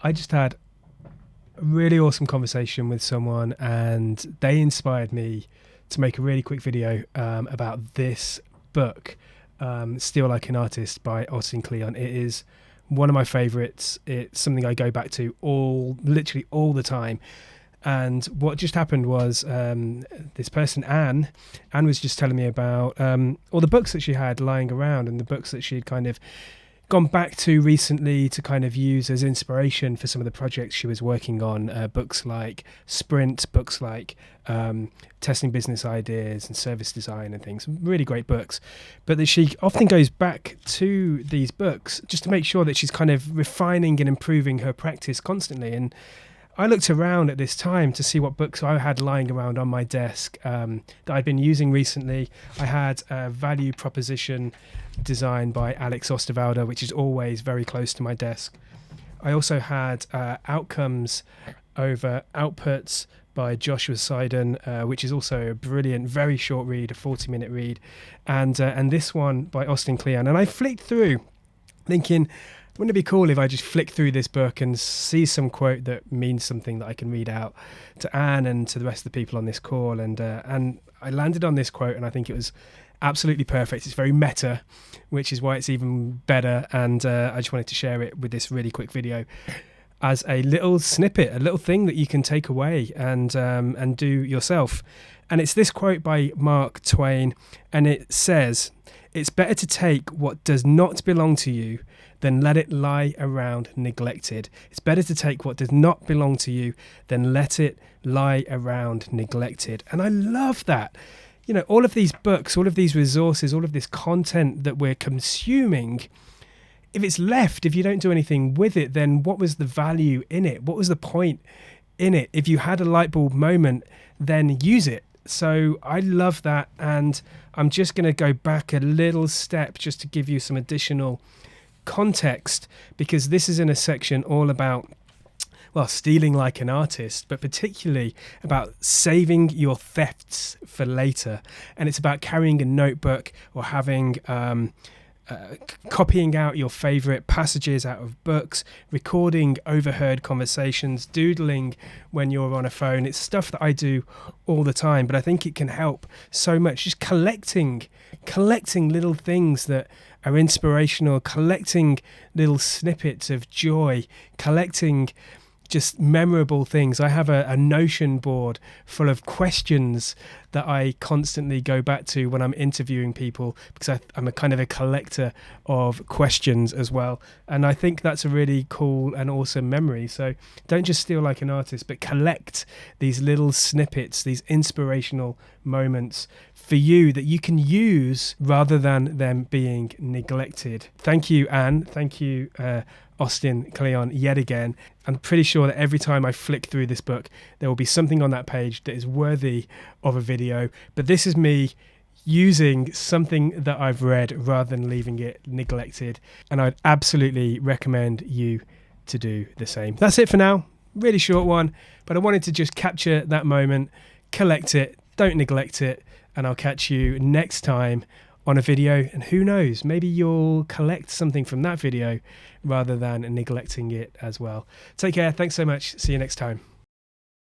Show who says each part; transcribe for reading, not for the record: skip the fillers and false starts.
Speaker 1: I just had a really awesome conversation with someone, and they inspired me to make a really quick video about this book, Steal Like an Artist by Austin Kleon. It is one of my favorites. It's something I go back to literally all the time. And what just happened was this person, Anne was just telling me about all the books that she had lying around, and the books that she'd kind of gone back to recently to kind of use as inspiration for some of the projects she was working on. Books like Sprint, books like Testing Business Ideas and Service Design and things. Really great books. But that she often goes back to these books just to make sure that she's kind of refining and improving her practice constantly. And I looked around at this time to see what books I had lying around on my desk that I'd been using recently. I had Value Proposition Design by Alex Osterwalder, which is always very close to my desk. I also had Outcomes over Outputs by Joshua Seiden, which is also a brilliant, very short read, a 40-minute read. And this one by Austin Kleon. And I flicked through thinking, wouldn't it be cool if I just flick through this book and see some quote that means something that I can read out to Anne and to the rest of the people on this call? And I landed on this quote, and I think it was absolutely perfect. It's very meta, which is why it's even better. And I just wanted to share it with this really quick video as a little snippet, a little thing that you can take away and do yourself. And it's this quote by Mark Twain, and it says, "It's better to take what does not belong to you than let it lie around neglected." It's better to take what does not belong to you than let it lie around neglected. And I love that. You know, all of these books, all of these resources, all of this content that we're consuming, if it's left, if you don't do anything with it, then what was the value in it? What was the point in it? If you had a light bulb moment, then use it. So I love that. And I'm just going to go back a little step just to give you some additional context, because this is in a section all about, well, stealing like an artist, but particularly about saving your thefts for later. And it's about carrying a notebook or having copying out your favorite passages out of books, recording overheard conversations, doodling when you're on a phone. It's stuff that I do all the time, but I think it can help so much. Just collecting little things that are inspirational, collecting little snippets of joy, collecting just memorable things. I have a Notion board full of questions that I constantly go back to when I'm interviewing people, because I'm a kind of a collector of questions as well. And I think that's a really cool and awesome memory. So don't just steal like an artist, but collect these little snippets, these inspirational moments for you that you can use rather than them being neglected. Thank you, Anne. Thank you, Austin Kleon, yet again. I'm pretty sure that every time I flick through this book, there will be something on that page that is worthy of a video. But this is me using something that I've read rather than leaving it neglected. And I'd absolutely recommend you to do the same. That's it for now. Really short one, but I wanted to just capture that moment, collect it, don't neglect it, and I'll catch you next time on a video. And who knows, maybe you'll collect something from that video rather than neglecting it as well. Take care. Thanks so much. See you next time.